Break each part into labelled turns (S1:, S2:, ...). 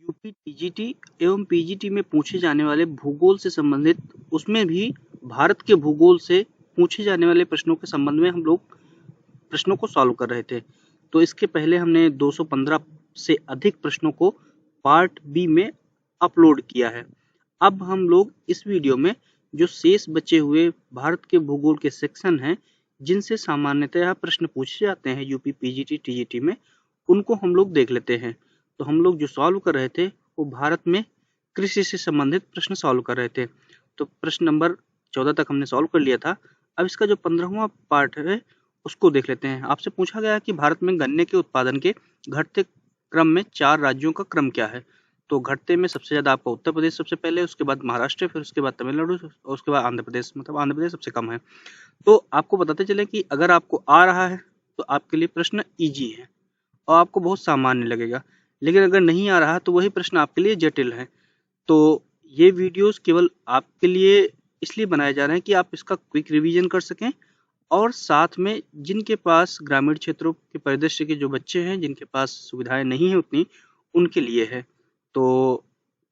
S1: UP TGT एवं PGT में पूछे जाने वाले भूगोल से संबंधित, उसमें भी भारत के भूगोल से पूछे जाने वाले प्रश्नों के संबंध में हम लोग प्रश्नों को सॉल्व कर रहे थे। तो इसके पहले हमने 215 से अधिक प्रश्नों को पार्ट बी में अपलोड किया है। अब हम लोग इस वीडियो में जो शेष बचे हुए भारत के भूगोल के सेक्शन हैं, जिनसे सामान्यतः प्रश्न पूछे जाते हैं यूपी पीजीटी टीजीटी में, उनको हम लोग देख लेते हैं। तो हम लोग जो सॉल्व कर रहे थे वो भारत में कृषि से संबंधित प्रश्न सॉल्व कर रहे थे। तो प्रश्न नंबर 14 तक हमने सॉल्व कर लिया था। अब इसका जो 15वां पार्ट है उसको देख लेते हैं। आपसे पूछा गया कि भारत में गन्ने के उत्पादन के घटते क्रम में 4 राज्यों का क्रम क्या है। तो घटते में सबसे ज्यादा आपका उत्तर प्रदेश सबसे पहले, उसके बाद महाराष्ट्र, फिर उसके बाद तमिलनाडु और उसके बाद आंध्र प्रदेश, मतलब आंध्र प्रदेश सबसे कम है। तो आपको बताते चले कि अगर आपको आ रहा है तो आपके लिए प्रश्न इजी है और आपको बहुत सामान्य लगेगा, लेकिन अगर नहीं आ रहा तो वही प्रश्न आपके लिए जटिल है। तो ये वीडियोस केवल आपके लिए इसलिए बनाए जा रहे हैं कि आप इसका क्विक रिवीजन कर सकें, और साथ में जिनके पास ग्रामीण क्षेत्रों के परिदृश्य के जो बच्चे हैं, जिनके पास सुविधाएं नहीं है उतनी, उनके लिए है। तो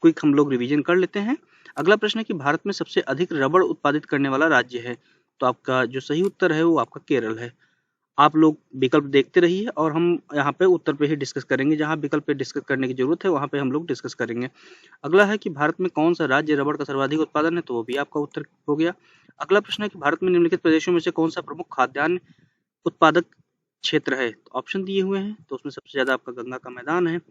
S1: क्विक हम लोग रिवीजन कर लेते हैं। अगला प्रश्न है कि भारत में सबसे अधिक रबड़ उत्पादित करने वाला राज्य है। तो आपका जो सही उत्तर है वो आपका केरल है। आप लोग विकल्प देखते रहिए और हम यहाँ पे उत्तर पे ही डिस्कस करेंगे। जहाँ विकल्प पे डिस्कस करने की जरूरत है वहाँ पे हम लोग डिस्कस करेंगे। अगला है कि भारत में कौन सा राज्य रबड़ का सर्वाधिक उत्पादन है, तो वो भी आपका उत्तर हो गया। अगला प्रश्न है कि भारत में निम्नलिखित प्रदेशों में से कौन सा प्रमुख खाद्यान्न उत्पादक क्षेत्र है। तो ऑप्शन दिए हुए हैं, तो उसमें सबसे ज्यादा आपका गंगा का मैदान है।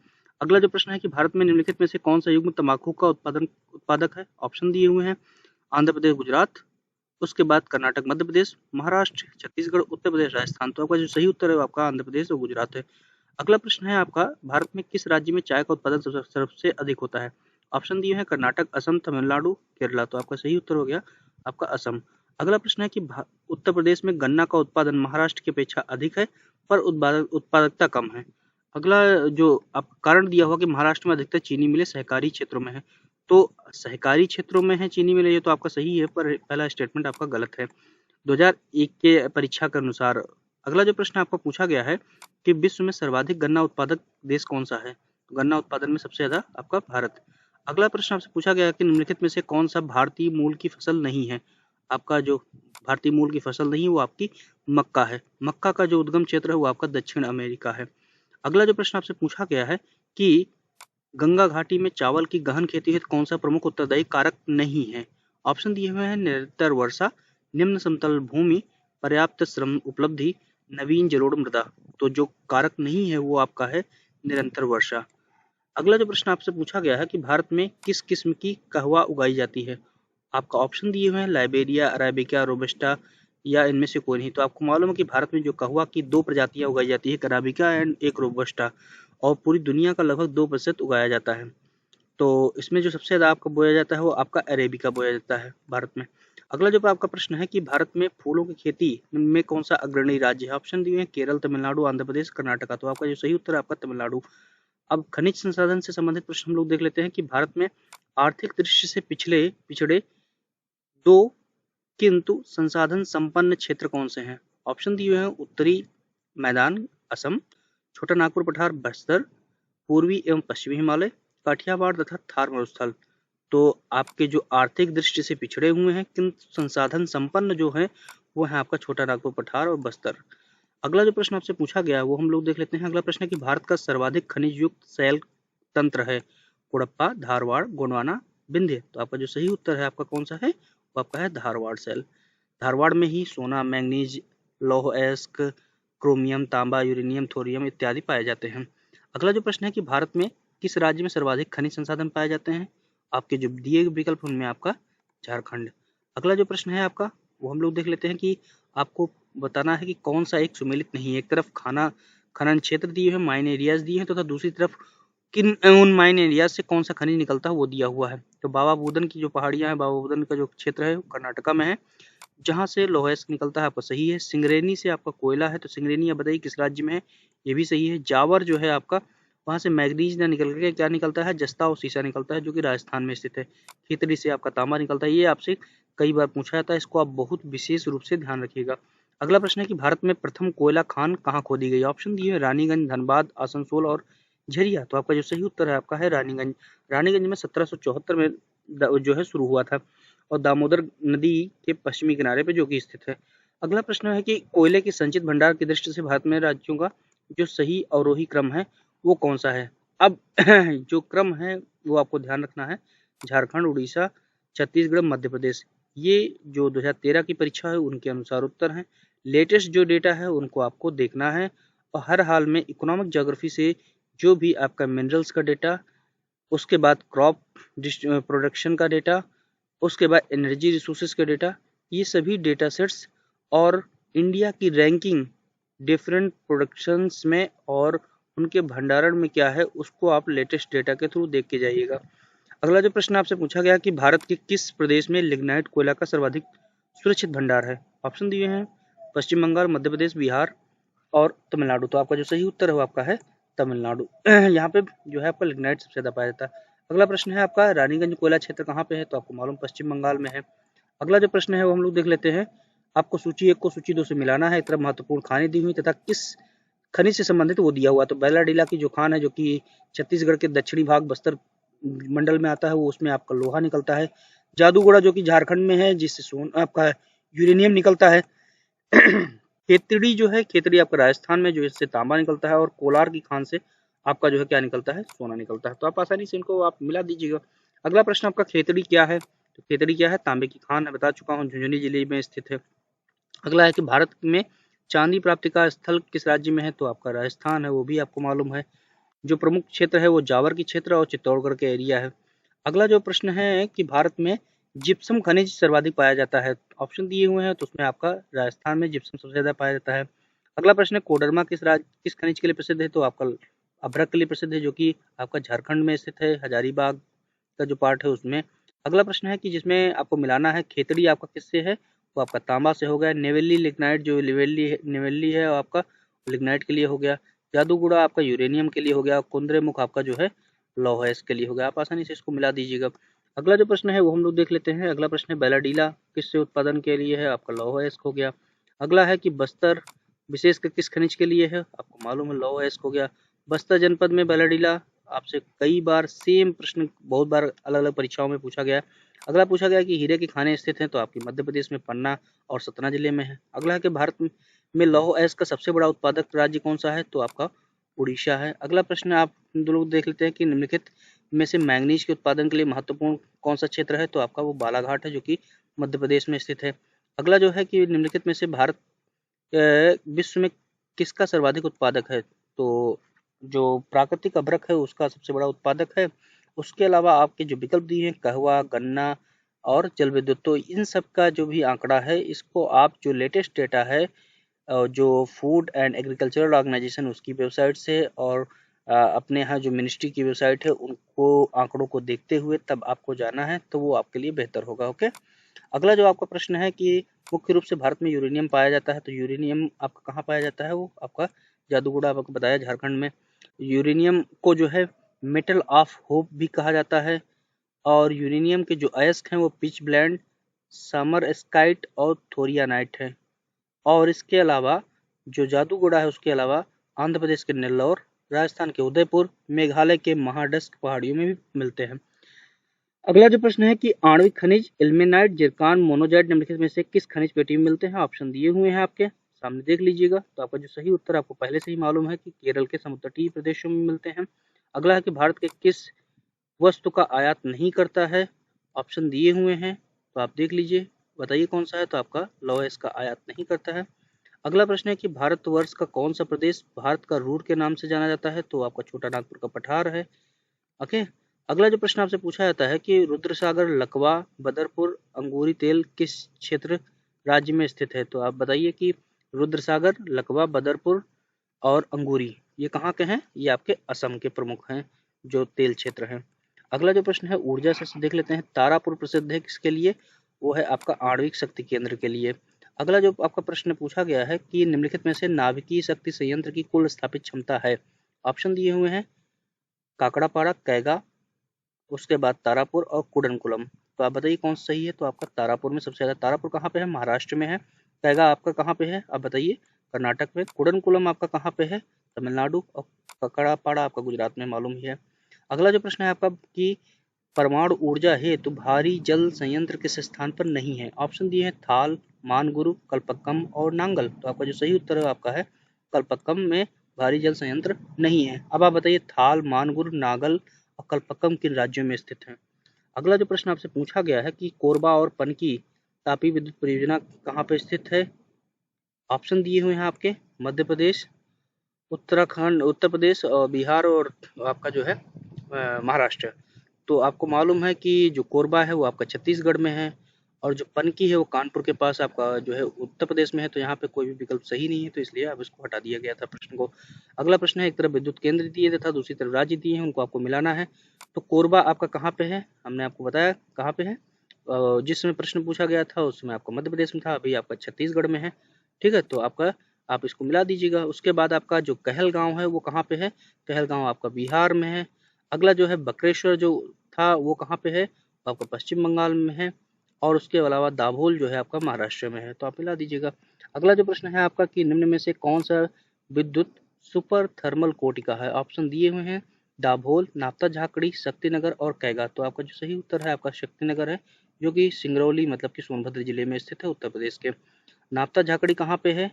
S1: अगला जो प्रश्न है कि भारत में निम्नलिखित में से कौन सा युग्म तंबाकू का उत्पादक है। ऑप्शन दिए हुए हैं, आंध्र प्रदेश, गुजरात, उसके बाद कर्नाटक, मध्य प्रदेश, महाराष्ट्र, छत्तीसगढ़, उत्तर प्रदेश, राजस्थान। तो आपका जो सही उत्तर है वो आपका आंध्र प्रदेश और गुजरात है। अगला प्रश्न है आपका, भारत में किस राज्य में चाय का उत्पादन सबसे अधिक होता है। ऑप्शन दिए हैं कर्नाटक, असम, तमिलनाडु, केरला। तो आपका सही उत्तर हो गया आपका असम। अगला प्रश्न है कि उत्तर प्रदेश में गन्ना का उत्पादन महाराष्ट्र की अपेक्षा अधिक है पर उत्पादकता कम है। अगला जो आप कारण दिया हुआ कि महाराष्ट्र में अधिकतर चीनी मिलें सहकारी क्षेत्रों में है। तो सहकारी क्षेत्रों में है चीनी मिलें, ये तो आपका सही है, पर पहला स्टेटमेंट आपका गलत है 2001 के परीक्षा के अनुसार। अगला जो प्रश्न आपको पूछा गया है कि विश्व में सर्वाधिक गन्ना उत्पादक देश कौन सा है। गन्ना उत्पादन में सबसे ज्यादा आपका भारत। अगला प्रश्न आपसे पूछा गया कि निम्नलिखित में से कौन सा भारतीय मूल की फसल नहीं है। आपका जो भारतीय मूल की फसल नहीं है वो आपकी मक्का है। मक्का का जो उद्गम क्षेत्र है वो आपका दक्षिण अमेरिका है। अगला जो प्रश्न आपसे पूछा गया है कि गंगा घाटी में चावल की गहन खेती हेतु कौन सा प्रमुख उत्तरदायी कारक नहीं है। ऑप्शन दिए हुए हैं, निरंतर वर्षा, निम्न समतल भूमि, पर्याप्त श्रम उपलब्धि, नवीन जलोढ़ मृदा। तो जो कारक नहीं है वो आपका है निरंतर वर्षा। अगला जो प्रश्न आपसे पूछा गया है कि भारत में किस किस्म की कहवा उगाई जाती है। आपका ऑप्शन दिए हुए हैं, लाइबेरिया, अराबिका, रोबस्टा या इनमें से कोई नहीं। तो आपको मालूम है कि भारत में जो कहवा की 2 प्रजातियां उगाई जाती है, एक अराबिका एंड एक रोबस्टा, और पूरी दुनिया का लगभग 2% उगाया जाता है। तो इसमें जो सबसे ज्यादा आपका बोया जाता है वो आपका अरेबिका बोया जाता है भारत में। अगला जो आपका प्रश्न है कि भारत में फूलों की खेती में कौन सा अग्रणी राज्य है। ऑप्शन दिए हैं, केरल, तमिलनाडु, आंध्र प्रदेश, कर्नाटका। तो आपका जो सही उत्तर है आपका तमिलनाडु। अब खनिज संसाधन से संबंधित प्रश्न हम लोग देख लेते हैं कि भारत में आर्थिक दृष्टि से पिछड़े 2 किंतु संसाधन संपन्न क्षेत्र कौन से हैं। ऑप्शन दिए हुए हैं, उत्तरी मैदान असम, छोटा नागपुर पठार बस्तर, पूर्वी एवं पश्चिमी हिमालय, काठियावाड़ तथा थार मरुस्थल। तो आपके जो आर्थिक दृष्टि से पिछड़े हुए हैं किंतु संसाधन संपन्न जो है वो है आपका छोटा नागपुर पठार और बस्तर। अगला जो प्रश्न आपसे पूछा गया है वो हम लोग देख लेते हैं। अगला प्रश्न है कि भारत का सर्वाधिक खनिज युक्त शैल तंत्र है। कुड़प्पा, धारवाड़, गोंडवाना, विंध्य। तो आपका जो सही उत्तर है आपका कौन सा है, वो आपका है धारवाड़ शैल। धारवाड़ में ही सोना, मैंगनीज, लौह अयस्क, क्रोमियम, तांबा, यूरेनियम, थोरियम इत्यादि पाए जाते हैं। अगला जो प्रश्न है कि भारत में किस राज्य में सर्वाधिक खनिज संसाधन पाए जाते हैं। आपके जो दिए गए विकल्प उनमें आपका झारखंड। अगला जो प्रश्न है आपका वो हम लोग देख लेते हैं कि आपको बताना है कि कौन सा एक सुमेलित नहीं है। एक तरफ खनन क्षेत्र दिए हैं, माइन एरियाज दिए हैं, तथा दूसरी तरफ किन उन माइन एरियाज से कौन सा खनिज निकलता है वो दिया हुआ है। तो बाबा बुदन की जो पहाड़ियां हैं, बाबा बुदन का जो क्षेत्र है वो कर्नाटका में है, जहां से लौह अयस्क निकलता है, आपका सही है। सिंगरेनी से आपका कोयला है, तो सिंगरेनी आप बताइए किस राज्य में है, ये भी सही है। जावर जो है आपका, वहां से मैग्नीज ना निकल के क्या निकलता है, जस्ता और सीसा निकलता है, जो कि राजस्थान में स्थित है। खीतरी से आपका तांबा निकलता है। ये आपसे कई बार पूछा जाता है, इसको आप बहुत विशेष रूप से ध्यान रखिएगा। अगला प्रश्न है कि भारत में प्रथम कोयला खान कहाँ खोदी गई। ऑप्शन दिए हैं, रानीगंज, धनबाद, आसनसोल और झरिया। तो आपका जो सही उत्तर है आपका है रानीगंज। रानीगंज में 1774 में जो है शुरू हुआ था और दामोदर नदी के पश्चिमी किनारे पे जो कि स्थित है। अगला प्रश्न है कि कोयले के संचित भंडार की दृष्टि से भारत में राज्यों का जो सही अवरोही क्रम है वो कौन सा है। अब जो क्रम है वो आपको ध्यान रखना है, झारखंड, उड़ीसा, छत्तीसगढ़, मध्य प्रदेश, ये जो 2013 की परीक्षा है उनके अनुसार उत्तर है। लेटेस्ट जो डेटा है उनको आपको देखना है और हर हाल में इकोनॉमिक ज्योग्राफी से जो भी आपका मिनरल्स का डेटा, उसके बाद क्रॉप प्रोडक्शन का डेटा, उसके बाद एनर्जी रिसोर्सेज का डेटा, ये सभी डेटा सेट्स और इंडिया की रैंकिंग डिफरेंट प्रोडक्शंस में और उनके भंडारण में क्या है उसको आप लेटेस्ट डेटा के थ्रू देख के जाइएगा। अगला जो प्रश्न आपसे पूछा गया कि भारत के किस प्रदेश में लिग्नाइट कोयला का सर्वाधिक सुरक्षित भंडार है। ऑप्शन दिए हैं पश्चिम बंगाल, मध्य प्रदेश, बिहार और तमिलनाडु। तो आपका जो सही उत्तर है वो आपका है तमिलनाडु। यहाँ पे जो है आपका लिग्नाइट सबसे ज्यादा पाया जाता है। अगला प्रश्न है आपका रानीगंज कोयला क्षेत्र कहाँ पे है। तो आपको मालूम पश्चिम बंगाल में है। अगला जो प्रश्न है वो हम लोग देख लेते हैं। आपको सूची 1 को सूची 2 से मिलाना है। इस तरह महत्वपूर्ण खानें दी हुई तथा किस खनिज से संबंधित वो दिया हुआ। तो बैलाडीला की जो खान है जो कि छत्तीसगढ़ के दक्षिणी भाग बस्तर मंडल में आता है वो उसमें आपका लोहा निकलता है। जादूगोड़ा जो कि झारखंड में है जिससे सोन आपका यूरेनियम निकलता है। खेतड़ी जो है, खेतड़ी आपका राजस्थान में जो इससे तांबा निकलता है और कोलार की खान से आपका जो है क्या निकलता है, सोना निकलता है। तो आप आसानी से इनको आप मिला दीजिएगा। अगला प्रश्न आपका खेतड़ी क्या है। तो खेतड़ी क्या है, तांबे की खान है, बता चुका हूँ, झुंझुनू जिले में स्थित है। अगला है कि भारत में चांदी प्राप्ति का स्थल किस राज्य में है। तो आपका राजस्थान है, वो भी आपको मालूम है। जो प्रमुख क्षेत्र है वो जावर की क्षेत्र और चित्तौड़गढ़ के एरिया है। अगला जो प्रश्न है कि भारत में जिप्सम खनिज सर्वाधिक पाया जाता है। ऑप्शन दिए हुए हैं तो उसमें आपका राजस्थान में जिप्सम सबसे ज्यादा पाया जाता है। अगला प्रश्न है कोडरमा किस खनिज के लिए प्रसिद्ध है। तो आपका अभ्रक के लिए प्रसिद्ध है जो कि आपका झारखंड में स्थित है, हजारीबाग का जो पार्ट है उसमें। अगला प्रश्न है कि जिसमें आपको मिलाना है खेतड़ी आपका किससे है। वो आपका तांबा से हो गया। नेवेली लिग्नाइट जो नेवेली है आपका लिग्नाइट के लिए हो गया। जादूगुड़ा आपका यूरेनियम के लिए हो गया। कुंद्रेमुख आपका जो है लौह है इसके लिए हो गया। आप आसानी से इसको मिला दीजिएगा। अगला जो प्रश्न है वो हम लोग देख लेते हैं। अगला प्रश्न है बैलाडीला किससे उत्पादन के लिए है। आपका लौह अयस्क हो गया। अगला है कि बस्तर विशेषकर किस खनिज के लिए है। आपको मालूम है लौह अयस्क हो गया। बस्तर जनपद में बैलाडीला आपसे कई बार सेम प्रश्न बहुत बार अलग अलग परीक्षाओं में पूछा गया। अगला पूछा गया कि हीरे की खानें स्थित हैं। तो आपकी मध्य प्रदेश में पन्ना और सतना जिले में है। अगला है कि भारत में लौह अयस्क का सबसे बड़ा उत्पादक राज्य कौन सा है। तो आपका उड़ीसा है। अगला प्रश्न आप लोग देख लेते हैं कि निम्नलिखित में से मैंगनीज के उत्पादन के लिए महत्वपूर्ण कौन सा क्षेत्र है। तो आपका वो बालाघाट है जो कि मध्य प्रदेश में स्थित है। अगला जो है कि निम्नलिखित में से भारत विश्व में किसका सर्वाधिक उत्पादक है। तो जो प्राकृतिक अभ्रक है उसका सबसे बड़ा उत्पादक है। उसके अलावा आपके जो विकल्प दिए हैं कहवा, गन्ना और जल विद्युत, तो इन सब का जो भी आंकड़ा है इसको आप जो लेटेस्ट डेटा है जो फूड एंड एग्रीकल्चरल ऑर्गेनाइजेशन उसकी वेबसाइट से और अपने यहाँ जो मिनिस्ट्री की वेबसाइट है उनको आंकड़ों को देखते हुए तब आपको जाना है तो वो आपके लिए बेहतर होगा। ओके। अगला जो आपका प्रश्न है कि मुख्य रूप से भारत में यूरेनियम पाया जाता है। तो यूरेनियम आपका कहाँ पाया जाता है। वो आपका जादूगोड़ा आपको बताया झारखंड में। यूरेनियम को जो है मेटल ऑफ होप भी कहा जाता है और यूरेनियम के जो अयस्क हैं वो पिच ब्लेंड, समर स्काइट और थोरियानाइट है। और इसके अलावा जो जादूगोड़ा है उसके अलावा आंध्र प्रदेश के नेल्लौर, राजस्थान के उदयपुर, मेघालय के महाडस्क पहाड़ियों में भी मिलते हैं। अगला जो प्रश्न है कि आणविक खनिज इल्मेनाइट, जिरकान, मोनोजाइट निम्नलिखित में से किस खनिज पेटी में मिलते हैं। ऑप्शन दिए हुए हैं आपके सामने देख लीजिएगा। तो आपका जो सही उत्तर आपको पहले से ही मालूम है कि केरल के समुद्र तटीय प्रदेशों में मिलते हैं। अगला है कि भारत के किस वस्तु का आयात नहीं करता है। ऑप्शन दिए हुए हैं तो आप देख लीजिए, बताइए कौन सा है। तो आपका लौह इसका आयात नहीं करता है। अगला प्रश्न है कि भारतवर्ष का कौन सा प्रदेश भारत का रूर के नाम से जाना जाता है। तो आपका छोटा नागपुर का पठार है। ओके। अगला जो प्रश्न आपसे पूछा जाता है कि रुद्रसागर, लकवा, बदरपुर, अंगूरी तेल किस क्षेत्र राज्य में स्थित है। तो आप बताइए कि रुद्रसागर, लकवा, बदरपुर और अंगूरी ये कहाँ के हैं। ये आपके असम के प्रमुख हैं जो तेल क्षेत्र हैं। अगला जो प्रश्न है ऊर्जा से देख लेते हैं। तारापुर प्रसिद्ध है किसके लिए। वो है आपका आणविक शक्ति केंद्र के लिए। अगला जो आपका प्रश्न पूछा गया है कि निम्नलिखित में से नाभिकीय शक्ति संयंत्र की कुल स्थापित क्षमता है। ऑप्शन दिए हुए हैं काकड़ापाड़ा, कैगा, उसके बाद तारापुर और कुडनकुलम। तो आप बताइए कौन सा सही है। तो आपका तारापुर में सबसे ज्यादा। तारापुर कहाँ पे है, महाराष्ट्र में है। कैगा आपका कहाँ पे है, आप बताइए, कर्नाटक में। कुडनकुलम आपका कहाँ पे है, तमिलनाडु, और ककड़ापाड़ा आपका गुजरात में मालूम ही है। अगला जो प्रश्न है आपका कि परमाणु ऊर्जा हेतु भारी जल संयंत्र किस स्थान पर नहीं है। ऑप्शन दिए हैं थाल, मानगुरु, कल्पक्कम और नांगल। तो आपका जो सही उत्तर है आपका है कल्पक्कम में भारी जल संयंत्र नहीं है। अब आप बताइए थाल, मानगुरु, नागल और कल्पक्कम किन राज्यों में स्थित है। अगला जो प्रश्न आपसे पूछा गया है कि कोरबा और पनकी तापीय विद्युत परियोजना कहाँ पर स्थित है। ऑप्शन दिए हुए हैं आपके मध्य प्रदेश, उत्तराखंड, उत्तर प्रदेश और बिहार और आपका जो है महाराष्ट्र। तो आपको मालूम है कि जो कोरबा है वो आपका छत्तीसगढ़ में है और जो पनकी है वो कानपुर के पास आपका जो है उत्तर प्रदेश में है। तो यहाँ पे कोई भी विकल्प सही नहीं है, तो इसलिए अब इसको हटा दिया गया था प्रश्न को। अगला प्रश्न है एक तरफ विद्युत केंद्र दिए तथा दूसरी तरफ राज्य दिए हैं, उनको आपको मिलाना है। तो कोरबा आपका कहाँ पे है, हमने आपको बताया कहाँ पे है। जिस समय प्रश्न पूछा गया था उस समय आपका मध्य प्रदेश में था, अभी आपका छत्तीसगढ़ में है। ठीक है, तो आपका आप इसको मिला दीजिएगा। उसके बाद आपका जो कहलगांव है वो कहाँ पे है, कहलगांव आपका बिहार में है। अगला जो है बक्रेश्वर जो था वो कहाँ पे है, आपका पश्चिम बंगाल में है। और उसके अलावा दाभोल जो है आपका महाराष्ट्र में है। तो आप मिला दीजिएगा। अगला जो प्रश्न है आपका कि निम्न में से कौन सा विद्युत सुपर थर्मल कोटिका है। ऑप्शन दिए हुए हैं दाभोल, नाप्ता झाकड़ी, शक्तिनगर और कैगा। तो आपका जो सही उत्तर है आपका शक्तिनगर है, जो कि सिंगरौली मतलब कि सोनभद्र जिले में स्थित है उत्तर प्रदेश के। नाप्ता झाकड़ी कहाँ पे है,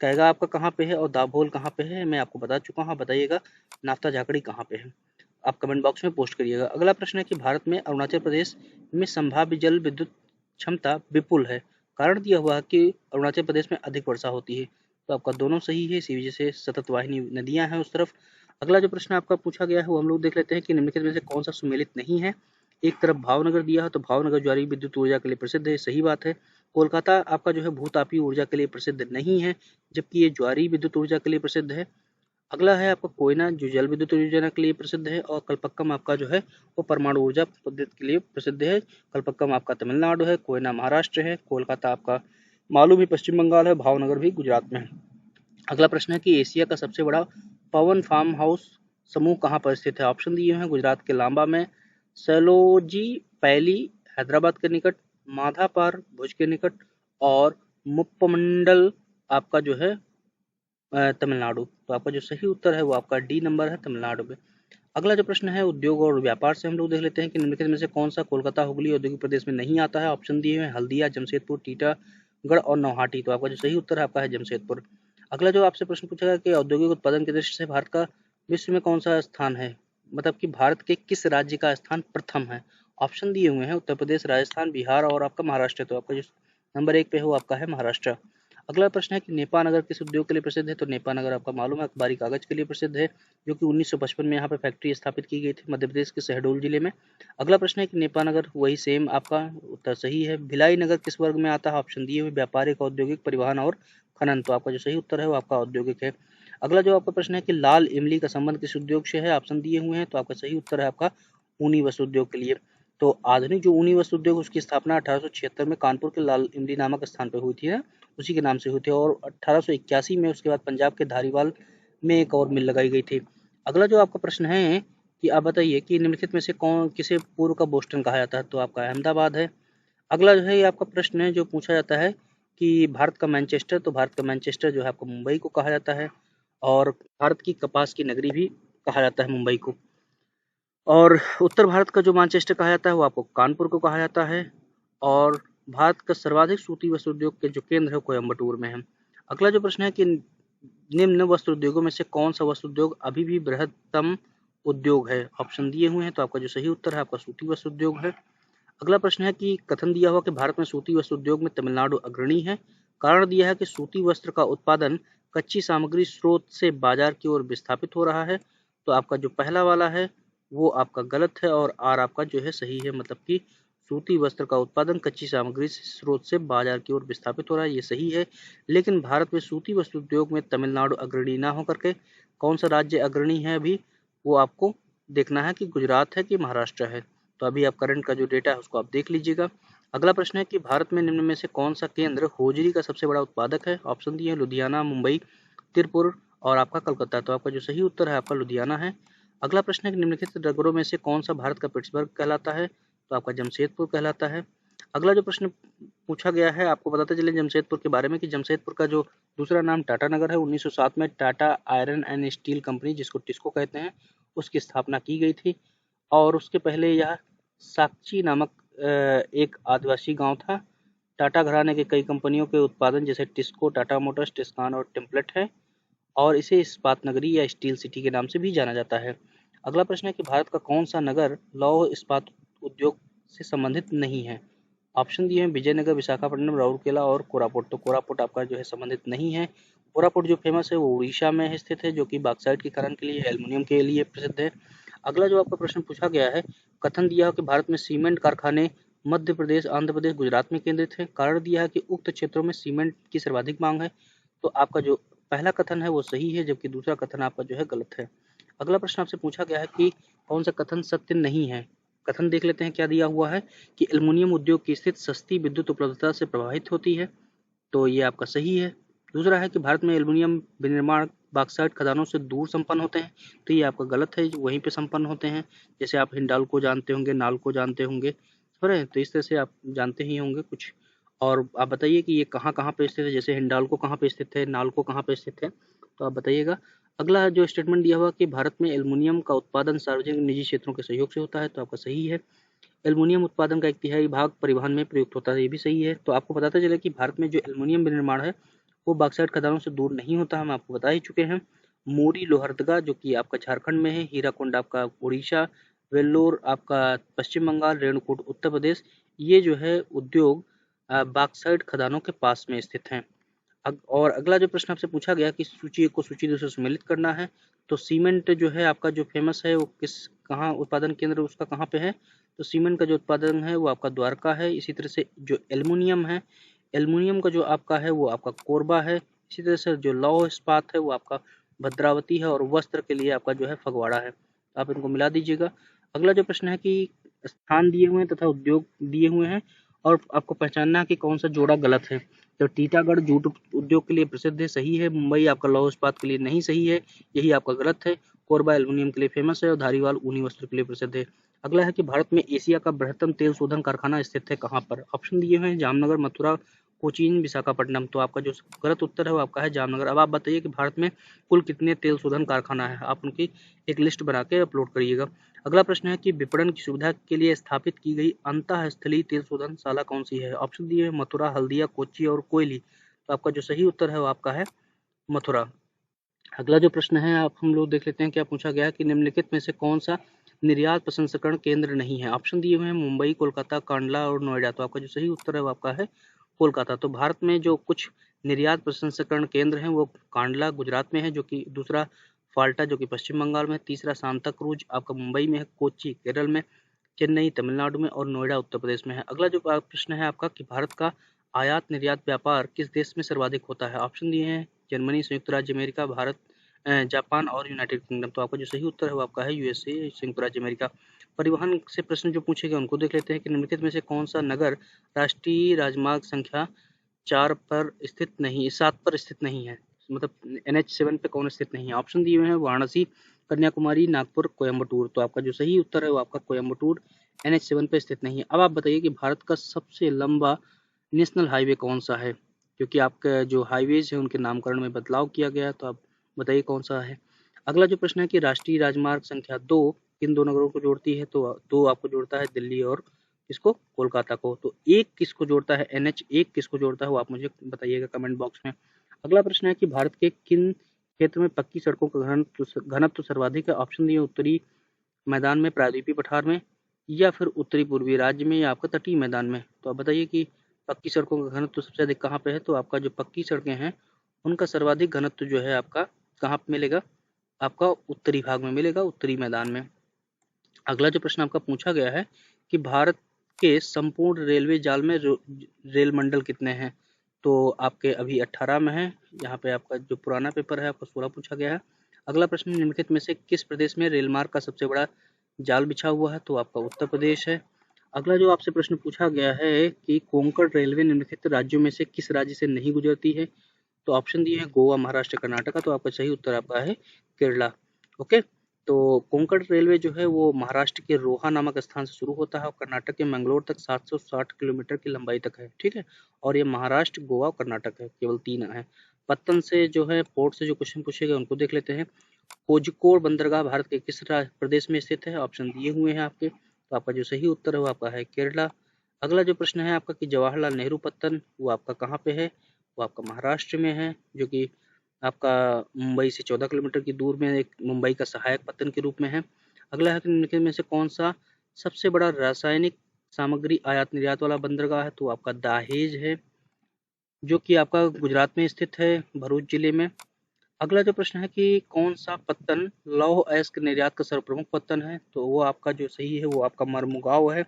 S1: कैगा आपका कहाँ पे है और दाभोल कहाँ पे है, मैं आपको बता चुका हूँ। बताइएगा नाप्ता झाकड़ी कहाँ पे है, आप कमेंट बॉक्स में पोस्ट करिएगा। अगला प्रश्न है कि भारत में अरुणाचल प्रदेश में संभाव्य जल विद्युत क्षमता विपुल है, कारण दिया हुआ है कि अरुणाचल प्रदेश में अधिक वर्षा होती है। तो आपका दोनों सही है, इसी वजह से सतत वाहिनी नदियां हैं उस तरफ। अगला जो प्रश्न आपका पूछा गया है वो हम लोग देख लेते हैं कि निम्नलिखित में से कौन सा सुमेलित नहीं है। एक तरफ भावनगर दिया है, तो भावनगर ज्वारी विद्युत ऊर्जा के लिए प्रसिद्ध है, सही बात है। कोलकाता आपका जो है भूतापीय ऊर्जा के लिए प्रसिद्ध नहीं है, जबकि ये ज्वारी विद्युत ऊर्जा के लिए प्रसिद्ध है। अगला है आपका कोयना जो जल विद्युत योजना के लिए प्रसिद्ध है, और कल्पक्कम आपका जो है वो परमाणु ऊर्जा पद्धति के लिए प्रसिद्ध है। कल्पक्कम आपका तमिलनाडु है, कोयना महाराष्ट्र है, कोलकाता आपका मालूम ही पश्चिम बंगाल है, भावनगर भी गुजरात में है। अगला प्रश्न है कि एशिया का सबसे बड़ा पवन फार्म हाउस समूह कहाँ पर स्थित है। ऑप्शन दिए हैं गुजरात के लांबा में, सैलोजी पैली हैदराबाद के निकट, माधापार भुज के निकट और मुप्पमंडल आपका जो है तमिलनाडु। तो आपका जो सही उत्तर है वो आपका डी नंबर है, तमिलनाडु में। अगला जो प्रश्न है उद्योग और व्यापार से हम लोग देख लेते हैं कि निम्नलिखित में से कौन सा कोलकाता हुगली औद्योगिक प्रदेश में नहीं आता है। ऑप्शन दिए हुए हल्दिया, जमशेदपुर, टीटागढ़ और नौहाटी। तो आपका जो सही उत्तर है आपका है जमशेदपुर। अगला जो आपसे प्रश्न पूछा गया कि औद्योगिक उत्पादन की दृष्टि से भारत का विश्व में कौन सा स्थान है, मतलब कि भारत के किस राज्य का स्थान प्रथम है। ऑप्शन दिए हुए हैं उत्तर प्रदेश, राजस्थान, बिहार और आपका महाराष्ट्र। तो आपका जो नंबर 1 पे है वो आपका है महाराष्ट्र। अगला प्रश्न है कि नेपा नगर किस उद्योग के लिए प्रसिद्ध है। तो नेपा नगर आपका मालूम है अखबारी कागज के लिए प्रसिद्ध है, जो कि 1955 में यहाँ पे फैक्ट्री स्थापित की गई थी मध्य प्रदेश के शहडोल जिले में। अगला प्रश्न है कि नेपा नगर वही सेम आपका उत्तर सही है। भिलाई नगर किस वर्ग में आता है। ऑप्शन दिए हुए व्यापारिक, औद्योगिक, परिवहन और खनन। तो आपका जो सही उत्तर है वो आपका औद्योगिक है। अगला जो आपका प्रश्न है कि लाल इमली का संबंध किस उद्योग से है। ऑप्शन दिए हुए हैं, तो आपका सही उत्तर है आपका ऊनी वस्त्र उद्योग के लिए। तो आधुनिक जो ऊनी वस्त्र उद्योग उसकी स्थापना 1876 में कानपुर के लाल इमली नामक स्थान पर हुई थी ना, उसी के नाम से हुई थी। और 1881 में उसके बाद पंजाब के धारीवाल में एक और मिल लगाई गई थी। अगला जो आपका प्रश्न है कि आप बताइए कि निम्नलिखित में से कौन किसे पूर्व का बोस्टन कहा जाता है। तो आपका अहमदाबाद है। अगला जो है ये आपका प्रश्न है जो पूछा जाता है कि भारत का मैनचेस्टर, तो भारत का मैनचेस्टर जो है आपको मुंबई को कहा जाता है, और भारत की कपास की नगरी भी कहा जाता है मुंबई को। और उत्तर भारत का जो मैनचेस्टर कहा जाता है वो आपको कानपुर को कहा जाता है, और भारत का सर्वाधिक सूती वस्त्र उद्योग के जो केंद्र है कोयम्बटूर में है। अगला जो प्रश्न है कि निम्न वस्त्र उद्योगों में से कौन सा वस्त्र उद्योग अभी भी बृहत्तम उद्योग है। ऑप्शन दिए हुए हैं, तो आपका जो सही उत्तर है आपका सूती वस्त्र उद्योग है। अगला प्रश्न है कि कथन दिया हुआ कि भारत में सूती वस्त्र उद्योग में तमिलनाडु अग्रणी है, कारण दिया है कि सूती वस्त्र का उत्पादन कच्ची सामग्री स्रोत से बाजार की ओर विस्थापित हो रहा है। तो आपका जो पहला वाला है वो आपका गलत है, और आर आपका जो है सही है, मतलब कि सूती वस्त्र का उत्पादन कच्ची सामग्री स्रोत से बाजार की ओर विस्थापित हो रहा है, ये सही है। लेकिन भारत में सूती वस्त्र उद्योग में तमिलनाडु अग्रणी ना होकर के कौन सा राज्य अग्रणी है अभी, वो आपको देखना है कि गुजरात है कि महाराष्ट्र है। तो अभी आप करंट का जो डेटा है उसको आप देख लीजिएगा। अगला प्रश्न है कि भारत में निम्न में से कौन सा केंद्र होजरी का सबसे बड़ा उत्पादक है। ऑप्शन दिए हैं लुधियाना, मुंबई, तिरपुर और आपका कलकत्ता। तो आपका जो सही उत्तर है आपका लुधियाना है। अगला प्रश्न है कि निम्नलिखित नगरों में से कौन सा भारत का पिट्सबर्ग कहलाता है। तो आपका जमशेदपुर कहलाता है। अगला जो प्रश्न पूछा गया है, आपको बताते चले जमशेदपुर के बारे में कि जमशेदपुर का जो दूसरा नाम टाटा नगर है, 1907 में Tata iron and steel company, जिसको टिस्को कहते हैं, उसकी स्थापना की गई थी। और उसके पहले यह साकची नामक एक आदिवासी गांव था। टाटा घराने के कई कंपनियों के उत्पादन जैसे टिस्को, टाटा मोटर्स, टिस्कान और टेम्पलेट है, और इसे इस्पात नगरी या स्टील सिटी के नाम से भी जाना जाता है। अगला प्रश्न है कि भारत का कौन सा नगर लौह इस्पात उद्योग से संबंधित नहीं है। ऑप्शन दिए हैं विजयनगर, विशाखापट्टनम, राउरकेला और कोरापुट। तो कोरापुट आपका जो है संबंधित नहीं है। कोरापुट जो फेमस है वो उड़ीसा में स्थित है, जो कि बॉक्साइट के खनन के लिए, एल्युमिनियम के लिए प्रसिद्ध है। अगला जो आपका प्रश्न पूछा गया है, कथन दिया है कि भारत में सीमेंट कारखाने मध्य प्रदेश, आंध्र प्रदेश, गुजरात में केंद्रित है। कारण दिया है कि उक्त क्षेत्रों में सीमेंट की सर्वाधिक मांग है। तो आपका जो पहला कथन है वो सही है, जबकि दूसरा कथन आपका जो है गलत है। अगला प्रश्न आपसे पूछा गया है कि कौन सा कथन सत्य नहीं है। कथन देख लेते हैं क्या दिया हुआ है कि एल्युमिनियम उद्योग की स्थिति सस्ती विद्युत उपलब्धता से प्रभावित होती है। तो ये आपका सही है। दूसरा है कि भारत में एल्युमिनियम विनिर्माण बॉक्साइट खदानों से दूर संपन्न होते हैं। तो ये आपका गलत है, वहीं पे संपन्न होते हैं। जैसे आप हिंडाल्को जानते होंगे, नाल्को जानते होंगे, समझ रहे हैं? तो इस तरह से आप जानते ही होंगे कुछ। और आप बताइए कि ये कहाँ कहाँ पे स्थित है, जैसे हिंडाल्को कहाँ पे स्थित है, नाल्को कहाँ पे स्थित है, तो आप बताइएगा। अगला जो स्टेटमेंट दिया हुआ कि भारत में एल्युमिनियम का उत्पादन सार्वजनिक निजी क्षेत्रों के सहयोग से होता है, तो आपका सही है। एल्युमिनियम उत्पादन का 1/3 भाग परिवहन में प्रयुक्त होता है, ये भी सही है। तो आपको बताते चले कि भारत में जो एल्युमिनियम विनिर्माण है वो बॉक्साइट खदानों से दूर नहीं होता, हम आपको बता ही चुके हैं। मोरी लोहरदगा जो कि आपका झारखंड में है, हीराकुंड आपका उड़ीसा, वेल्लोर आपका पश्चिम बंगाल, रेणुकूट उत्तर प्रदेश, ये जो है उद्योग बॉक्साइट खदानों के पास में स्थित हैं। और अगला जो प्रश्न आपसे पूछा गया कि सूची को सूची 2 से सम्मिलित करना है, तो सीमेंट जो है आपका जो फेमस है वो कहाँ उत्पादन केंद्र उसका कहाँ पे है। तो सीमेंट का जो उत्पादन है वो आपका द्वारका है। इसी तरह से जो एल्युमिनियम है, एल्युमिनियम का जो आपका है वो आपका कोरबा है। इसी तरह से जो लौह इस्पात है वो आपका भद्रावती है, और वस्त्र के लिए आपका जो है फगवाड़ा है। तो आप इनको मिला दीजिएगा। अगला जो प्रश्न है कि स्थान दिए हुए हैं तथा उद्योग दिए हुए हैं, और आपको पहचानना है कि कौन सा जोड़ा गलत है। तो टीटागढ़ जूट उद्योग के लिए प्रसिद्ध है, सही है। मुंबई आपका लौह इस्पात के लिए नहीं सही है, यही आपका गलत है। कोरबा एल्युमिनियम के लिए फेमस है, और धारीवाल ऊनी वस्त्र के लिए प्रसिद्ध है। अगला है कि भारत में एशिया का बृहत्तम तेल शोधन कारखाना स्थित है कहाँ पर। ऑप्शन दिए हुए हैं जामनगर, मथुरा, कोचीन, विशाखापट्टनम। तो आपका जो गलत उत्तर है वो आपका है जामनगर। अब आप बताइए कि भारत में कुल कितने तेल शोधन कारखाना है, आप उनकी एक लिस्ट बना के अपलोड करिएगा। अगला प्रश्न है कि विपणन की सुविधा के लिए स्थापित की गई अंतःस्थलीय तेल शोधनशाला कौन सी है। ऑप्शन दिए हैं मथुरा, हल्दिया, कोच्चि और कोयली। तो आपका जो सही उत्तर है वो आपका है मथुरा। अगला जो प्रश्न है आप हम लोग देख लेते हैं क्या पूछा गया कि निम्नलिखित में से कौन सा निर्यात प्रसंस्करण केंद्र नहीं है। ऑप्शन दिए हुए हैं मुंबई, कोलकाता, कांडला और नोएडा। तो आपका जो सही उत्तर है वो आपका है कोलकाता। तो भारत में जो कुछ निर्यात प्रसंस्करण केंद्र हैं वो कांडला गुजरात में है, जो कि दूसरा फाल्टा जो कि पश्चिम बंगाल में, तीसरा सांता क्रूज आपका मुंबई में है, कोच्चि केरल में, चेन्नई तमिलनाडु में और नोएडा उत्तर प्रदेश में है। अगला जो प्रश्न है आपका कि भारत का आयात निर्यात व्यापार किस देश में सर्वाधिक होता है। ऑप्शन दिए हैं जर्मनी, संयुक्त राज्य अमेरिका, भारत, जापान और यूनाइटेड किंगडम। तो आपका जो सही उत्तर है वो आपका है यूएसए, संयुक्त राज्य अमेरिका। परिवहन से प्रश्न जो पूछे गए उनको देख लेते हैं कि निम्नलिखित में से कौन सा नगर राष्ट्रीय राजमार्ग संख्या 7 पर स्थित नहीं है, मतलब NH7 पे कौन स्थित नहीं है। ऑप्शन दिए हुए हैं वाराणसी, कन्याकुमारी, नागपुर, कोयम्बटूर। तो आपका जो सही उत्तर है वो आपका कोयम्बटूर NH7 पे स्थित नहीं है। अब आप बताइए कि भारत का सबसे लंबा नेशनल हाईवे कौन सा है, क्योंकि आपका जो हाईवेज है उनके नामकरण में बदलाव किया गया है। तो आप बताइए कौन सा है। अगला जो प्रश्न है कि राष्ट्रीय राजमार्ग संख्या 2 किन दो नगरों को जोड़ती है। तो 2 आपको जोड़ता है दिल्ली और किसको, कोलकाता को। तो एक किसको जोड़ता है, NH1 किसको जोड़ता है, वो आप मुझे बताइएगा कमेंट बॉक्स में। अगला प्रश्न है कि भारत के किन क्षेत्र में पक्की सड़कों का घनत्व सर्वाधिक है। ऑप्शन दिए उत्तरी मैदान में, प्रायद्वीपीय पठार में, या फिर उत्तरी पूर्वी राज्य में, या आपका तटीय मैदान में। तो आप बताइए कि पक्की सड़कों का घनत्व सबसे अधिक कहाँ पे है। तो आपका जो पक्की सड़कें हैं उनका सर्वाधिक घनत्व जो है आपका कहाँ पे मिलेगा, आपका उत्तरी भाग में मिलेगा, उत्तरी मैदान में। अगला जो प्रश्न आपका पूछा गया है कि भारत के संपूर्ण रेलवे जाल में रेल मंडल कितने हैं। तो आपके अभी 18 में है, यहाँ पे आपका जो पुराना पेपर है आपका 16 पूछा गया है। अगला प्रश्न निम्नलिखित में से किस प्रदेश में रेल मार्ग का सबसे बड़ा जाल बिछा हुआ है। तो आपका उत्तर प्रदेश है। अगला जो आपसे प्रश्न पूछा गया है कि कोंकण रेलवे निम्नलिखित राज्यों में से किस राज्य से नहीं गुजरती है। तो ऑप्शन दिए हैं गोवा, महाराष्ट्र, कर्नाटका। तो आपका सही उत्तर आपका है केरला। ओके, तो कोंकण रेलवे जो है वो महाराष्ट्र के रोहा नामक स्थान से शुरू होता है और कर्नाटक के मंगलोर तक 760 किलोमीटर की लंबाई तक है, ठीक है। और ये महाराष्ट्र, गोवा और कर्नाटक है, केवल 3 है। पत्तन से जो है पोर्ट से जो क्वेश्चन पूछे गए उनको देख लेते हैं। कोझिकोड बंदरगाह भारत के किस प्रदेश में स्थित है? ऑप्शन दिए हुए हैं आपके, तो आपका जो सही उत्तर है वो आपका है केरला। अगला जो प्रश्न है आपका कि जवाहरलाल नेहरू पत्तन वो आपका कहाँ पे है? वो आपका महाराष्ट्र में है, जो कि आपका मुंबई से 14 किलोमीटर की दूर में एक मुंबई का सहायक पत्तन के रूप में है। अगला है कि निम्नलिखित में से कौन सा सबसे बड़ा रासायनिक सामग्री आयात निर्यात वाला बंदरगाह है? तो आपका दाहेज है, जो कि आपका गुजरात में स्थित है, भरूच जिले में। अगला जो प्रश्न है कि कौन सा पत्तन लौह अयस्क निर्यात का सर्वप्रमुख पत्तन है? तो वो आपका जो सही है वो आपका मर्मुगांव है।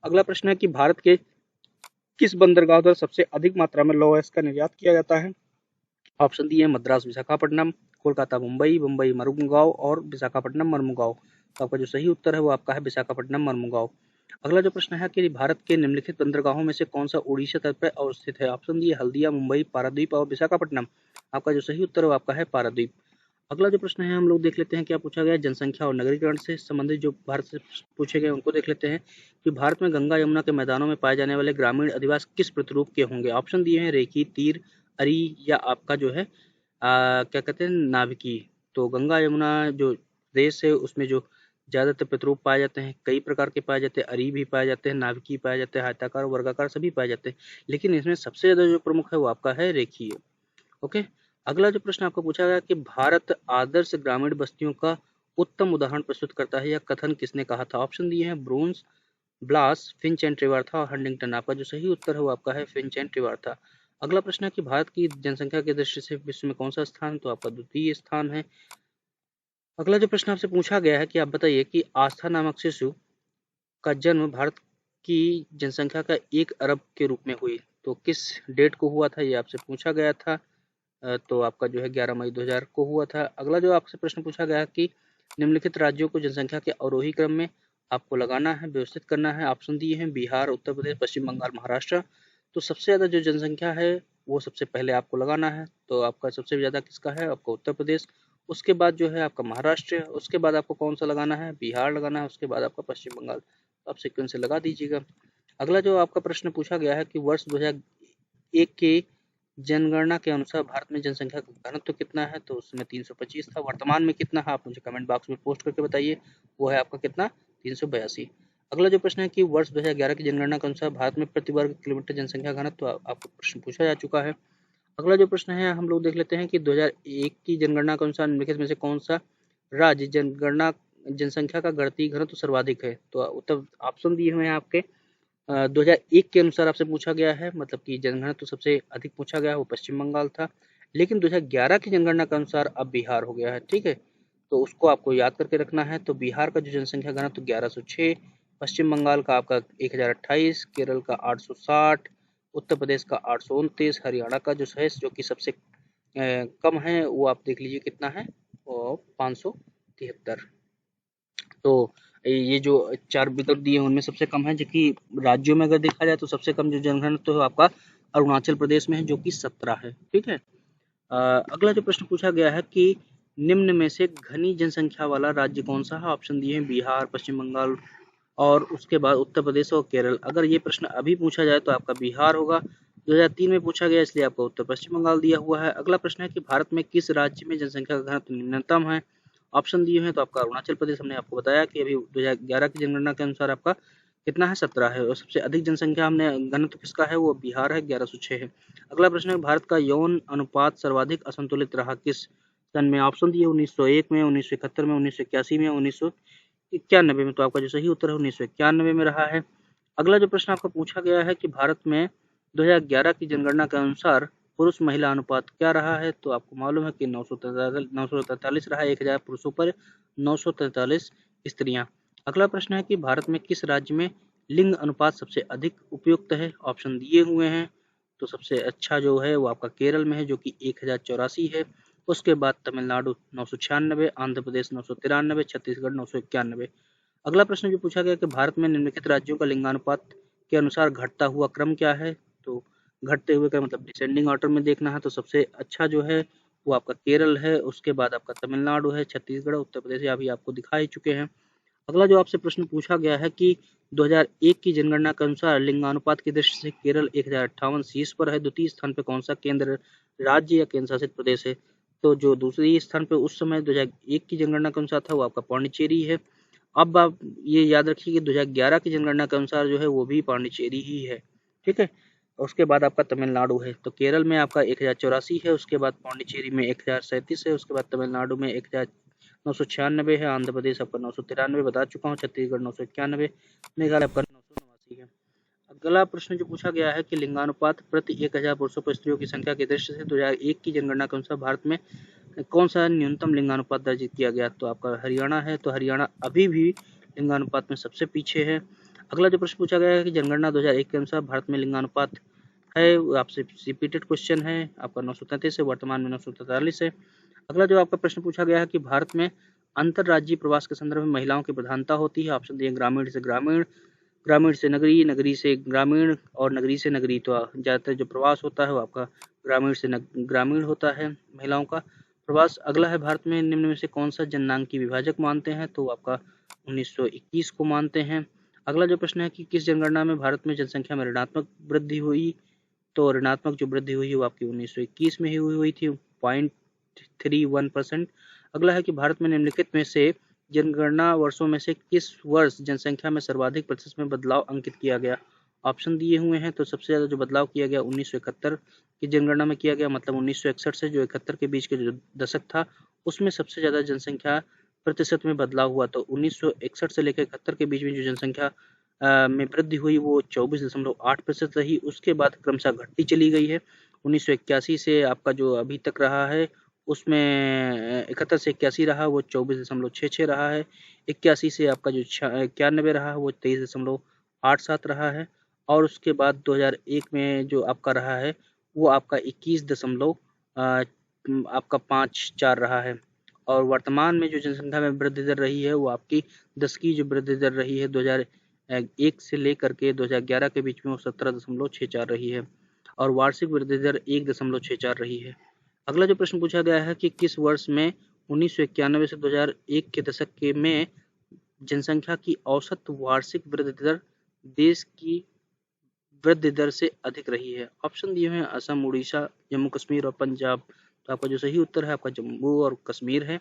S1: अगला प्रश्न है कि भारत के किस बंदरगाह द्वारा सबसे अधिक मात्रा में लौह अयस्क का निर्यात किया जाता है? ऑप्शन दिए हैं मद्रास, विशाखापट्टनम, कोलकाता, मुंबई, मुंबई मर्मुगांव और विशाखापट्टनम मर्मुगांव। तो आपका जो सही उत्तर है वो आपका है विशाखापट्टनम मर्मुगांव। अगला जो प्रश्न है कि भारत के निम्नलिखित बंदरगाहों में से कौन सा उड़ीसा तट पर अवस्थित है? ऑप्शन दिए हल्दिया, मुंबई, पारादीप और विशाखापट्टनम। आपका जो सही उत्तर है वो आपका है पारादीप। अगला जो प्रश्न है हम लोग देख लेते हैं क्या पूछा गया है। जनसंख्या और नगरीकरण से संबंधित जो भारत से पूछे गए उनको देख लेते हैं कि भारत में गंगा यमुना के मैदानों में पाए जाने वाले ग्रामीण अधिवासी किस प्रतिरूप के होंगे? ऑप्शन दिए हैं रेखी, तीर, अरी या आपका जो है क्या कहते हैं नाभिकीय। तो गंगा यमुना जो देश है उसमें जो ज्यादातर प्रतिरूप पाए जाते हैं, कई प्रकार के पाए जाते हैं, अरी भी पाए जाते हैं, नाभिकीय पाए जाते हैं, आयताकार, वर्गाकार सभी पाए जाते हैं, लेकिन इसमें सबसे ज्यादा जो प्रमुख है वो आपका है रेखीय। ओके। अगला जो प्रश्न आपको पूछा गया कि भारत आदर्श ग्रामीण बस्तियों का उत्तम उदाहरण प्रस्तुत करता है, यह कथन किसने कहा था? ऑप्शन दिए हैं ब्रून्स, ब्लास, फिंच एंड ट्रिवार्था और हंटिंगटन। आपका जो सही उत्तर है वो आपका है फिंच एंड ट्रिवार्था। अगला प्रश्न है कि भारत की जनसंख्या की दृष्टि से विश्व में कौन सा स्थान? तो आपका द्वितीय स्थान है। अगला जो प्रश्न आपसे पूछा गया है कि आप बताइए कि आस्था नामक शिशु का जन्म भारत की जनसंख्या का 1 अरब के रूप में हुई, तो किस डेट को हुआ था? ये आपसे पूछा गया था। तो आपका जो है 11 मई 2000 को हुआ था। अगला जो आपसे प्रश्न पूछा गया है कि निम्नलिखित राज्यों को जनसंख्या के अवरोही क्रम में आपको लगाना है, व्यवस्थित करना है। ऑप्शन दिए हैं बिहार, उत्तर प्रदेश, पश्चिम बंगाल, महाराष्ट्र। तो सबसे ज्यादा जो जनसंख्या है वो सबसे पहले आपको लगाना है, तो आपका सबसे ज्यादा किसका है? आपका उत्तर प्रदेश। उसके बाद जो है आपका महाराष्ट्र, उसके बाद आपको कौन सा लगाना है? बिहार लगाना है, उसके बाद आपका पश्चिम बंगाल। आप सिक्वेंस से लगा दीजिएगा। अगला जो आपका प्रश्न पूछा गया है कि वर्ष 2001 के जनगणना के अनुसार भारत में जनसंख्या का घनत्व कितना है? तो उसमें 325 था। वर्तमान में कितना है आप मुझे कमेंट बॉक्स में पोस्ट करके बताइए। वो है आपका कितना? 382। अगला जो प्रश्न है कि वर्ष 2011 की जनगणना के अनुसार भारत में प्रति वर्ग किलोमीटर जनसंख्या घनत्व आपको प्रश्न पूछा जा चुका है। अगला जो प्रश्न है हम लोग देख लेते हैं कि 2001 की जनगणना के अनुसार निम्नलिखित में से कौन सा राज्य जनगणना जनसंख्या का गणितीय घनत्व सर्वाधिक है? तो उत्तर ऑप्शन दिए हुए हैं आपके। 2001 के अनुसार आपसे पूछा गया है, मतलब कि जनगणना तो सबसे अधिक पूछा गया है वो पश्चिम बंगाल था, लेकिन 2011 की जनगणना के अनुसार अब बिहार हो गया है, ठीक है। तो उसको आपको याद करके रखना है। तो बिहार का जो जनसंख्या घनत्व 1106, पश्चिम बंगाल का आपका 1028, केरल का 860, उत्तर प्रदेश का 829, हरियाणा का जो है जो कि सबसे कम है वो आप देख लीजिए कितना है, वो 573। तो ये जो 4 विकल्प दिए हैं उनमें सबसे कम है, जबकि राज्यों में अगर देखा जाए तो सबसे कम जो जनघनत्व है आपका अरुणाचल प्रदेश में है, जो कि 17 है, ठीक है। अगला जो प्रश्न पूछा गया है कि निम्न में से घनी जनसंख्या वाला राज्य कौन सा है? ऑप्शन दिए हैं बिहार, पश्चिम बंगाल और उसके बाद उत्तर प्रदेश और केरल। अगर ये प्रश्न अभी पूछा जाए तो आपका बिहार होगा। 2003 में पूछा गया इसलिए आपका उत्तर पश्चिम बंगाल दिया हुआ है। अगला प्रश्न है कि भारत में किस राज्य में जनसंख्या का घनत्व न्यूनतम है? ऑप्शन दिए हैं तो आपका अरुणाचल प्रदेश, हमने आपको बताया कि अभी 2011 की जनगणना के अनुसार आपका कितना है? 17 है। और सबसे अधिक जनसंख्या हमने घनत्व किसका है? वो बिहार है, 1106 है। अगला प्रश्न है भारत का यौन अनुपात सर्वाधिक असंतुलित रहा किस सन में? ऑप्शन दिए 1901 में, 1971 में, 1981 में, 1991 में। तो आपका जो सही उत्तर है 1991 में रहा है। अगला जो प्रश्न आपको पूछा गया है कि भारत में 2011 की जनगणना के अनुसार पुरुष महिला अनुपात क्या रहा है? तो आपको मालूम है कि 943 रहा है 1000 पुरुषों पर 943 स्त्रियां। अगला प्रश्न है कि भारत में किस राज्य में लिंग अनुपात सबसे अधिक उपयुक्त है? ऑप्शन दिए हुए हैं। तो सबसे अच्छा जो है वो आपका केरल में है, जो कि 1084 है। उसके बाद तमिलनाडु 996, आंध्र प्रदेश 993, छत्तीसगढ़ 991। अगला प्रश्न जो पूछा गया कि भारत में निम्नलिखित राज्यों का लिंगानुपात के अनुसार घटता हुआ क्रम क्या है? तो घटते हुए क्रम मतलब डिसेंडिंग ऑर्डर में देखना है, तो सबसे अच्छा जो है वो आपका केरल है, उसके बाद आपका तमिलनाडु है, छत्तीसगढ़, उत्तर प्रदेश, या अभी आपको दिखा ही चुके हैं। अगला जो आपसे प्रश्न पूछा गया है कि 2001 की जनगणना के अनुसार लिंगानुपात की दृष्टि से केरल 1058 शीर्ष पर है, द्वितीय स्थान पर कौन सा केंद्र राज्य या केंद्र शासित प्रदेश है? तो जो दूसरी स्थान पर उस समय 2001 की जनगणना के अनुसार था वो आपका पांडिचेरी है। अब आप ये याद रखिए कि 2011 की जनगणना के अनुसार जो है वो भी पांडिचेरी ही है, ठीक है। उसके बाद आपका तमिलनाडु है, तो केरल में आपका 1084 है, उसके बाद पांडिचेरी में 1037 है, उसके बाद तमिलनाडु में 1996 है, आंध्र प्रदेश आपका 993 बता चुका हूँ, छत्तीसगढ़ 991, मेघालय आपका 989 है। अगला प्रश्न जो पूछा गया है कि लिंगानुपात प्रति 1000 पुरुषों पर स्त्रियों की संख्या की दृष्टि से 2001 की जनगणना के अनुसार भारत में कौन सा न्यूनतम लिंगानुपात दर्ज किया गया? तो आपका हरियाणा है, तो हरियाणा अभी भी लिंगानुपात में सबसे पीछे है। अगला जो प्रश्न पूछा गया है कि जनगणना 2001 के अनुसार भारत में लिंगानुपात है, वो आपसे रिपीटेड क्वेश्चन है, आपका 933 है, वर्तमान में 943 है। अगला जो आपका प्रश्न पूछा गया है कि भारत में अंतरराज्यीय प्रवास के संदर्भ में महिलाओं की प्रधानता होती है। ऑप्शन दिए ग्रामीण से ग्रामीण, ग्रामीण से नगरी, नगरी से ग्रामीण और नगरी से नगरी। तो ज़्यादातर जो प्रवास होता है वो आपका ग्रामीण से ग्रामीण होता है महिलाओं का प्रवास। अगला है भारत में निम्न में से कौन सा जननांग विभाजक मानते हैं? तो आपका 1921 को मानते हैं। अगला जो प्रश्न है कि किस जनगणना में भारत में जनसंख्या में ऋणात्मक वृद्धि हुई? तो ऋणात्मक जो वृद्धि हुई है वो आपकी 1921 में ही हुई थी, 0.31%। अगला है कि भारत में निम्नलिखित में से जनगणना वर्षों में से किस वर्ष जनसंख्या में सर्वाधिक प्रतिशत में बदलाव अंकित किया गया? ऑप्शन दिए हुए हैं, तो सबसे ज्यादा जो बदलाव किया गया 1971 की जनगणना में किया गया, मतलब 1961 से जो 71 के बीच के जो दशक था उसमें सबसे ज्यादा जनसंख्या प्रतिशत में बदलाव हुआ। तो 1961 से लेकर 71 के बीच में जो जनसंख्या में वृद्धि हुई वो 24.8% रही। उसके बाद क्रमशः घटती चली गई है। 1981 से आपका जो अभी तक रहा है उसमें 71 से 81 रहा वो 24.66 रहा है। 81 से आपका जो 91 रहा वो 23.87 रहा है। और उसके बाद 2001 में जो आपका रहा है वो आपका 21.54 रहा है। और वर्तमान में जो जनसंख्या में वृद्धि दर रही है वो आपकी 10 की जो वृद्धि दर रही है 2001 से लेकर के 2011 के बीच में वो 17.64 रही है और वार्षिक वृद्धि दर 1.64 रही है। अगला जो प्रश्न पूछा गया है कि किस वर्ष में 1991 से 2001 के दशक के में जनसंख्या की औसत वार्षिक वृद्धि दर देश की वृद्धि दर से अधिक रही है? ऑप्शन दिए हुए हैं असम, उड़ीसा, जम्मू कश्मीर और पंजाब। तो आपका जो सही उत्तर है आपका जम्मू और कश्मीर है।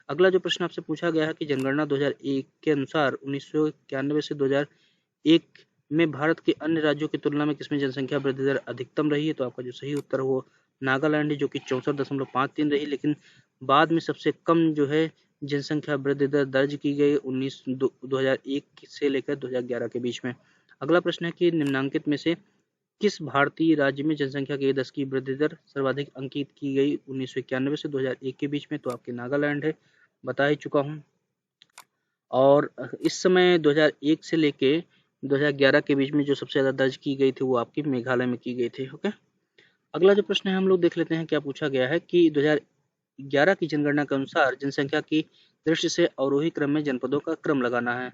S1: अगला जो प्रश्न आपसे पूछा गया है कि जनगणना 2001 के अनुसार 1991 से 2001 में भारत के अन्य राज्यों की तुलना में किसमें जनसंख्या वृद्धि दर अधिकतम रही है? तो आपका जो सही उत्तर है वो नागालैंड है, जो कि 64.53 रही। लेकिन बाद में सबसे कम जो है जनसंख्या वृद्धि दर दर्ज की गई 2001 से लेकर 2011 के बीच में। अगला प्रश्न है कि निम्नांकित में से किस भारतीय राज्य में जनसंख्या के 10 की वृद्धि दर सर्वाधिक अंकित की गई 1991 से 2001 के बीच में? तो आपके नागालैंड है, बता ही चुका हूँ। और इस समय 2001 से लेके 2011 के बीच में जो सबसे ज्यादा दर्ज की गई थी वो आपकी मेघालय में की गई थी। ओके, अगला जो प्रश्न है हम लोग देख लेते हैं क्या पूछा गया है कि 2011 की जनगणना के अनुसार जनसंख्या की दृष्टि से अवरोही क्रम में जनपदों का क्रम लगाना है।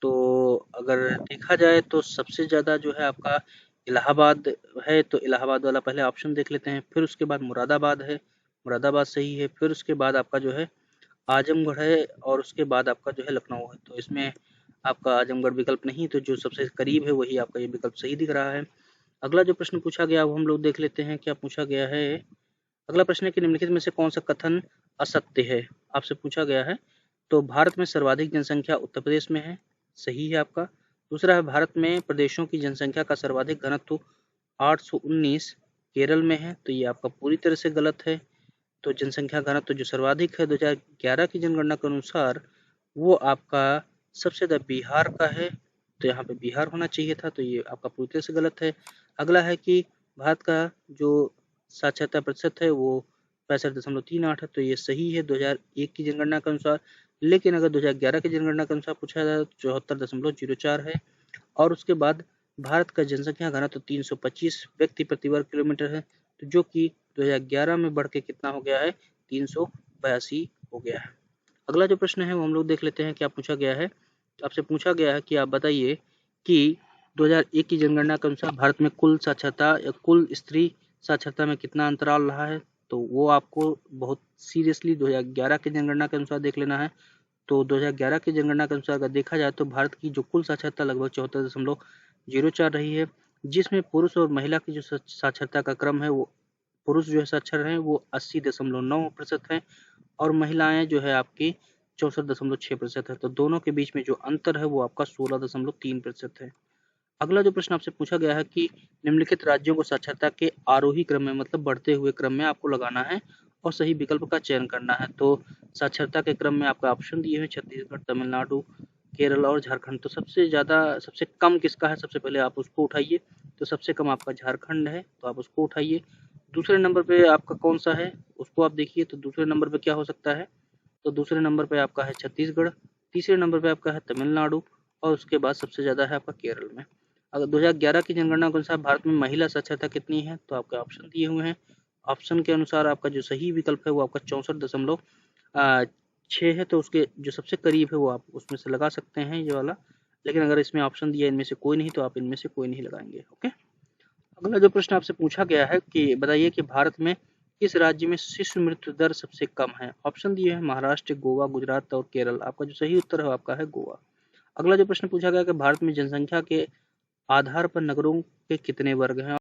S1: तो अगर देखा जाए तो सबसे ज्यादा जो है आपका इलाहाबाद है, तो इलाहाबाद वाला पहले ऑप्शन देख लेते हैं। फिर उसके बाद मुरादाबाद है, मुरादाबाद सही है। फिर उसके बाद आपका जो है आजमगढ़ है और उसके बाद आपका जो है लखनऊ है। तो इसमें आपका आजमगढ़ विकल्प नहीं, तो जो सबसे करीब है वही आपका ये विकल्प सही दिख रहा है। अगला जो प्रश्न पूछा गया वो हम लोग देख लेते हैं क्या पूछा गया है। अगला प्रश्न है कि निम्नलिखित में से कौन सा कथन असत्य है? आपसे पूछा गया है। तो भारत में सर्वाधिक जनसंख्या उत्तर प्रदेश में है, सही है आपका। दूसरा है भारत में प्रदेशों की जनसंख्या का सर्वाधिक घनत्व 819 केरल में है, तो ये आपका पूरी तरह से गलत है। तो जनसंख्या घनत्व जो सर्वाधिक है 2011 की जनगणना के अनुसार वो आपका सबसे ज्यादा बिहार का है, तो यहाँ पे बिहार होना चाहिए था, तो ये आपका पूरी तरह से गलत है। अगला है कि भारत का जो साक्षरता प्रतिशत है वो 65.38 है, तो ये सही है 2001 की जनगणना के अनुसार। लेकिन अगर 2011 की जनगणना के अनुसार पूछा जाए तो 74.04 है। और उसके बाद भारत का जनसंख्या घनत्व 325 व्यक्ति प्रति वर्ग किलोमीटर है, तो जो कि 2011 में बढ़ के कितना हो गया है 382 हो गया है। अगला जो प्रश्न है वो हम लोग देख लेते हैं क्या पूछा गया है। आपसे पूछा गया है कि आप बताइए कि 2001 की जनगणना के अनुसार भारत में कुल साक्षरता या कुल स्त्री साक्षरता में कितना अंतराल रहा है? तो वो आपको बहुत सीरियसली 2011 की जनगणना के अनुसार देख लेना है। तो 2011 की जनगणना के अनुसार अगर देखा जाए तो भारत की जो कुल साक्षरता लगभग 74.04 रही है, जिसमें पुरुष और महिला की जो साक्षरता का क्रम है वो पुरुष जो है साक्षर हैं वो 80.9% है और महिलाएं जो है आपकी 64.6% है। तो दोनों के बीच में जो अंतर है वो आपका 16.3% है। अगला जो प्रश्न आपसे पूछा गया है कि निम्नलिखित राज्यों को साक्षरता के आरोही क्रम में मतलब बढ़ते हुए क्रम में आपको लगाना है और सही विकल्प का चयन करना है। तो साक्षरता के क्रम में आपका ऑप्शन दिए हुए छत्तीसगढ़, तमिलनाडु, केरल और झारखंड। तो सबसे कम किसका है, सबसे पहले आप उसको उठाइए। तो सबसे कम आपका झारखंड है, तो आप उसको उठाइए। दूसरे नंबर पे आपका कौन सा है उसको आप देखिए। तो दूसरे नंबर पे क्या हो सकता है, तो दूसरे नंबर पे आपका है छत्तीसगढ़, तीसरे नंबर पे आपका है तमिलनाडु और उसके बाद सबसे ज़्यादा है आपका केरल में। अगर 2011 की जनगणना के अनुसार भारत में महिला साक्षरता कितनी है, तो आपके ऑप्शन दिए हुए हैं। ऑप्शन के अनुसार आपका जो सही विकल्प है वो आपका 64.6 है। तो उसके जो सबसे करीब है वो आप उसमें से लगा सकते हैं ये वाला, लेकिन अगर इसमें ऑप्शन दिया इनमें से कोई नहीं तो आप इनमें से कोई नहीं लगाएंगे। ओके। अगला जो प्रश्न आपसे पूछा गया है कि बताइए कि भारत में किस राज्य में शिशु मृत्यु दर सबसे कम है। ऑप्शन दिए हैं महाराष्ट्र, गोवा, गुजरात और केरल। आपका जो सही उत्तर है आपका है गोवा। अगला जो प्रश्न पूछा गया कि भारत में जनसंख्या के आधार पर नगरों के कितने वर्ग हैं।